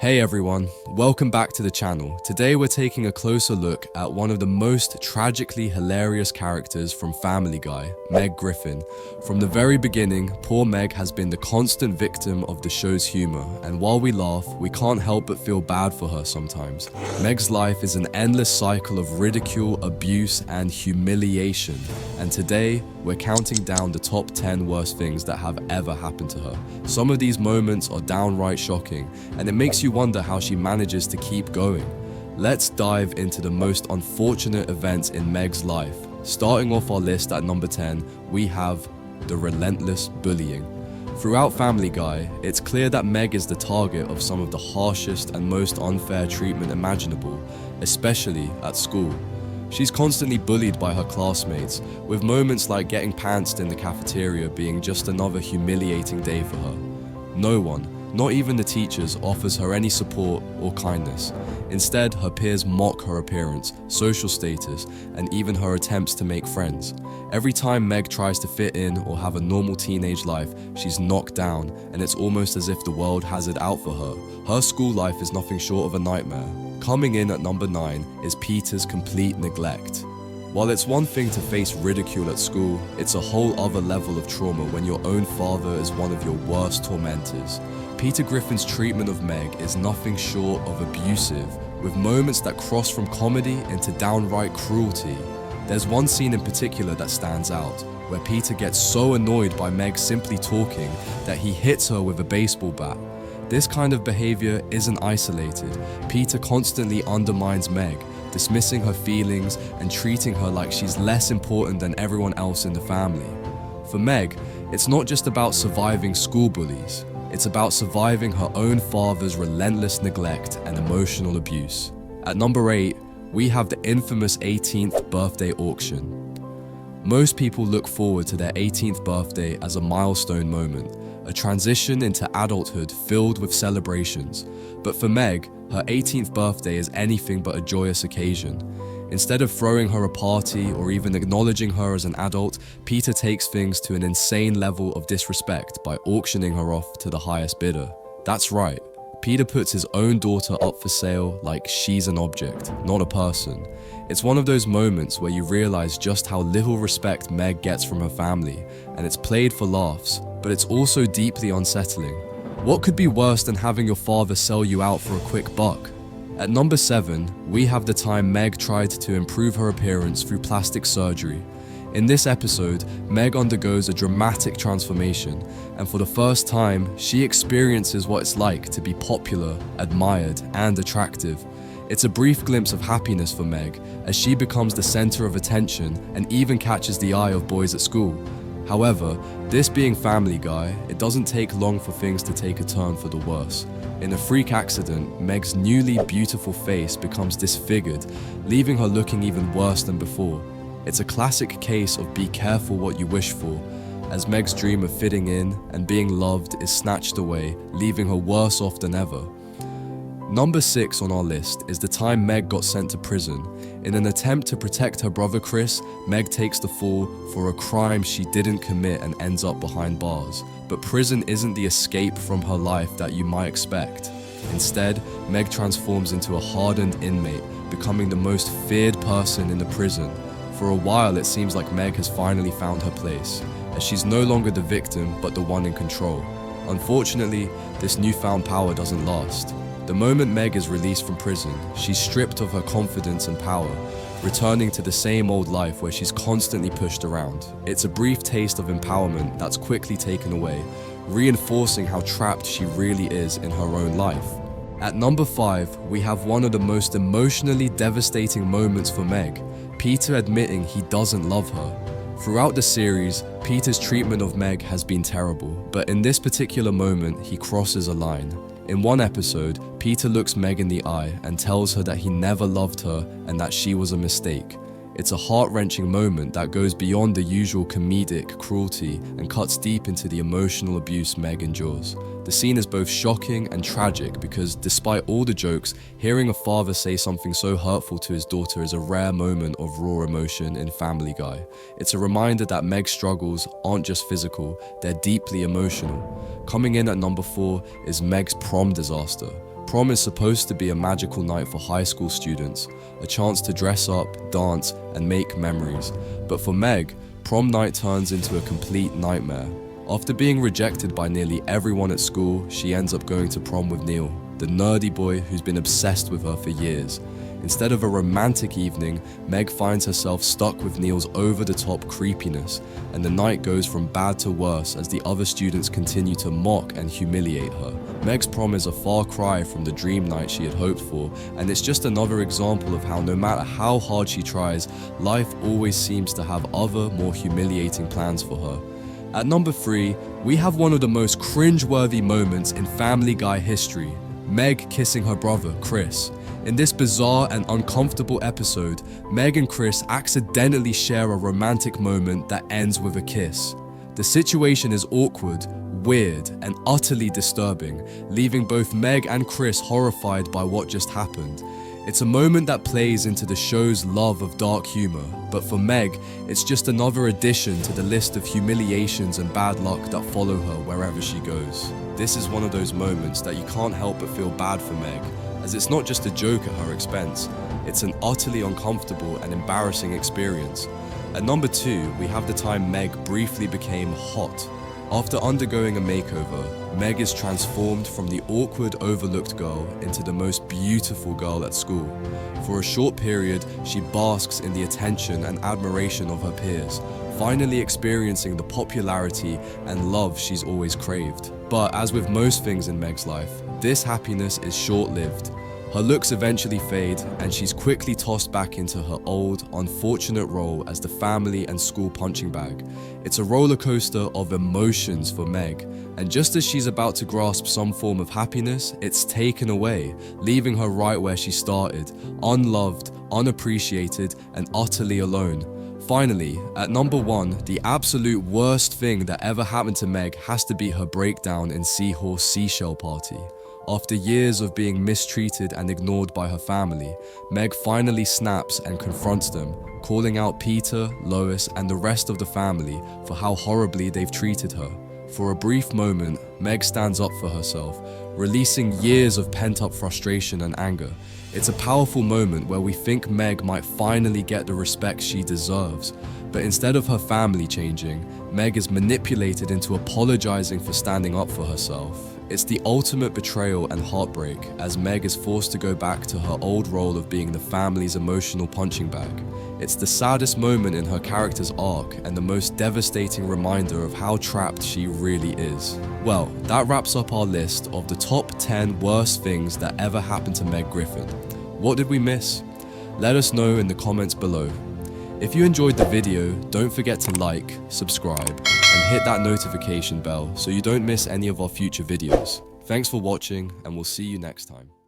Hey everyone, welcome back to the channel. Today we're taking a closer look at one of the most tragically hilarious characters from Family Guy, Meg Griffin. From the very beginning, poor Meg has been the constant victim of the show's humor, and while we laugh, we can't help but feel bad for her sometimes. Meg's life is an endless cycle of ridicule, abuse, and humiliation, and today we're counting down the top 10 worst things that have ever happened to her. Some of these moments are downright shocking, and it makes you wonder how she manages to keep going. Let's dive into the most unfortunate events in Meg's life. Starting off our list at number 10, we have the relentless bullying. Throughout Family Guy, it's clear that Meg is the target of some of the harshest and most unfair treatment imaginable, especially at school. She's constantly bullied by her classmates, with moments like getting pantsed in the cafeteria being just another humiliating day for her. No one, not even the teachers, offers her any support or kindness. Instead, her peers mock her appearance, social status, and even her attempts to make friends. Every time Meg tries to fit in or have a normal teenage life, she's knocked down, and it's almost as if the world has it out for her. Her school life is nothing short of a nightmare. Coming in at number 9 is Peter's complete neglect. While it's one thing to face ridicule at school, it's a whole other level of trauma when your own father is one of your worst tormentors. Peter Griffin's treatment of Meg is nothing short of abusive, with moments that cross from comedy into downright cruelty. There's one scene in particular that stands out, where Peter gets so annoyed by Meg simply talking that he hits her with a baseball bat. This kind of behavior isn't isolated. Peter constantly undermines Meg, dismissing her feelings and treating her like she's less important than everyone else in the family. For Meg, it's not just about surviving school bullies. It's about surviving her own father's relentless neglect and emotional abuse. At number 8, we have the infamous 18th birthday auction. Most people look forward to their 18th birthday as a milestone moment, a transition into adulthood filled with celebrations. But for Meg, her 18th birthday is anything but a joyous occasion. Instead of throwing her a party or even acknowledging her as an adult, Peter takes things to an insane level of disrespect by auctioning her off to the highest bidder. That's right, Peter puts his own daughter up for sale like she's an object, not a person. It's one of those moments where you realize just how little respect Meg gets from her family, and it's played for laughs, but it's also deeply unsettling. What could be worse than having your father sell you out for a quick buck? At number 7, we have the time Meg tried to improve her appearance through plastic surgery. In this episode, Meg undergoes a dramatic transformation, and for the first time, she experiences what it's like to be popular, admired, and attractive. It's a brief glimpse of happiness for Meg, as she becomes the center of attention and even catches the eye of boys at school. However, this being Family Guy, it doesn't take long for things to take a turn for the worse. In a freak accident, Meg's newly beautiful face becomes disfigured, leaving her looking even worse than before. It's a classic case of be careful what you wish for, as Meg's dream of fitting in and being loved is snatched away, leaving her worse off than ever. Number 6 on our list is the time Meg got sent to prison. In an attempt to protect her brother Chris, Meg takes the fall for a crime she didn't commit and ends up behind bars. But prison isn't the escape from her life that you might expect. Instead, Meg transforms into a hardened inmate, becoming the most feared person in the prison. For a while, it seems like Meg has finally found her place, as she's no longer the victim but the one in control. Unfortunately, this newfound power doesn't last. The moment Meg is released from prison, she's stripped of her confidence and power, returning to the same old life where she's constantly pushed around. It's a brief taste of empowerment that's quickly taken away, reinforcing how trapped she really is in her own life. At number 5, we have one of the most emotionally devastating moments for Meg, Peter admitting he doesn't love her. Throughout the series, Peter's treatment of Meg has been terrible, but in this particular moment, he crosses a line. In one episode, Peter looks Meg in the eye and tells her that he never loved her and that she was a mistake. It's a heart-wrenching moment that goes beyond the usual comedic cruelty and cuts deep into the emotional abuse Meg endures. The scene is both shocking and tragic because, despite all the jokes, hearing a father say something so hurtful to his daughter is a rare moment of raw emotion in Family Guy. It's a reminder that Meg's struggles aren't just physical, they're deeply emotional. Coming in at number 4 is Meg's prom disaster. Prom is supposed to be a magical night for high school students, a chance to dress up, dance, and make memories. But for Meg, prom night turns into a complete nightmare. After being rejected by nearly everyone at school, she ends up going to prom with Neil, the nerdy boy who's been obsessed with her for years. Instead of a romantic evening, Meg finds herself stuck with Neil's over-the-top creepiness, and the night goes from bad to worse as the other students continue to mock and humiliate her. Meg's prom is a far cry from the dream night she had hoped for, and it's just another example of how no matter how hard she tries, life always seems to have other, more humiliating plans for her. At number 3, we have one of the most cringe-worthy moments in Family Guy history, Meg kissing her brother, Chris. In this bizarre and uncomfortable episode, Meg and Chris accidentally share a romantic moment that ends with a kiss. The situation is awkward, weird, and utterly disturbing, leaving both Meg and Chris horrified by what just happened. It's a moment that plays into the show's love of dark humor, but for Meg, it's just another addition to the list of humiliations and bad luck that follow her wherever she goes. This is one of those moments that you can't help but feel bad for Meg, as it's not just a joke at her expense, it's an utterly uncomfortable and embarrassing experience. At number 2, we have the time Meg briefly became hot. After undergoing a makeover, Meg is transformed from the awkward, overlooked girl into the most beautiful girl at school. For a short period, she basks in the attention and admiration of her peers, finally experiencing the popularity and love she's always craved. But as with most things in Meg's life, this happiness is short-lived. Her looks eventually fade, and she's quickly tossed back into her old, unfortunate role as the family and school punching bag. It's a roller coaster of emotions for Meg, and just as she's about to grasp some form of happiness, it's taken away, leaving her right where she started, unloved, unappreciated, and utterly alone. Finally, at number 1, the absolute worst thing that ever happened to Meg has to be her breakdown in Seahorse Seashell Party. After years of being mistreated and ignored by her family, Meg finally snaps and confronts them, calling out Peter, Lois, and the rest of the family for how horribly they've treated her. For a brief moment, Meg stands up for herself, releasing years of pent-up frustration and anger. It's a powerful moment where we think Meg might finally get the respect she deserves. But instead of her family changing, Meg is manipulated into apologizing for standing up for herself. It's the ultimate betrayal and heartbreak, as Meg is forced to go back to her old role of being the family's emotional punching bag. It's the saddest moment in her character's arc and the most devastating reminder of how trapped she really is. Well, that wraps up our list of the top 10 worst things that ever happened to Meg Griffin. What did we miss? Let us know in the comments below. If you enjoyed the video, don't forget to like, subscribe, and hit that notification bell so you don't miss any of our future videos. Thanks for watching, and we'll see you next time.